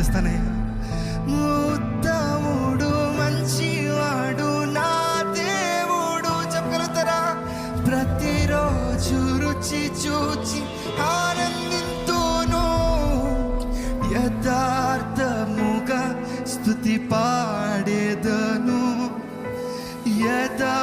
ఆరాధిస్తానే. ఉత్తముడు మంచివాడు నా దేవుడు చెప్పగలుగుతారా? ప్రతిరోజు రుచి చూచి ఆనందింతును, యథార్థముగా స్తుతి పాడేదను, యథార్థముగా